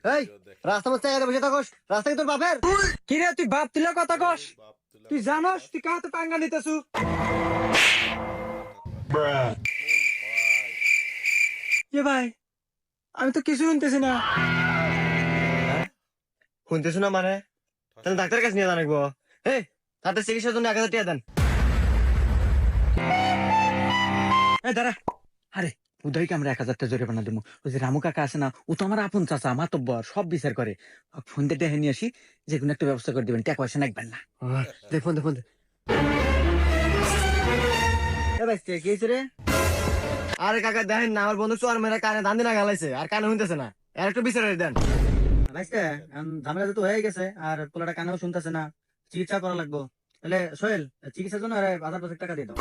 এই রাস্তা মধ্যে জায়গায় বসে থাকস, রাস্তা কি তোর বাপের? কি রে তুই বাপ তুলে কথা কস? তুই জানোস তুই কাহাতে পাঙ্গা নিতেছু? কে ভাই, আমি তো কিছু শুনতেছি না। শুনতেছ না মানে? তাহলে ডাক্তারের কাছে নিয়ে জানাবো। এই তাদের চিকিৎসার জন্য 1,000 টাকা দেন। এই দাঁড়া, আরে উদয়কে আমরা 1,000 টাকা জরিমানা দেবো। ওই যে রামু কাকা আছে না, ও তো আমার আপন চাচা, মাতব্বর, সব বিচার করে। ফোন দিয়ে ডেকে নিয়ে আসি, যে কোনো একটা ব্যবস্থা করে দিবেন, টাকা পয়সা নাকবেন না। দেখুন দেখুন। এ ভাই কি হয়েছে রে? আরে কাকা দেখেন না, আমার বন্ধু চোর মেরে কানে ধান দিনা গালাইছে, আর কানে শুনতেছে না। আর একটু বিচার দেন। ঝামেলা তো হয়ে গেছে, আর পোলাটা কানেও শুনতেছে না, চিকিৎসা করা লাগবো। তাহলে সোহেল, চিকিৎসার জন্য 1,000 টাকা দিয়ে দাও।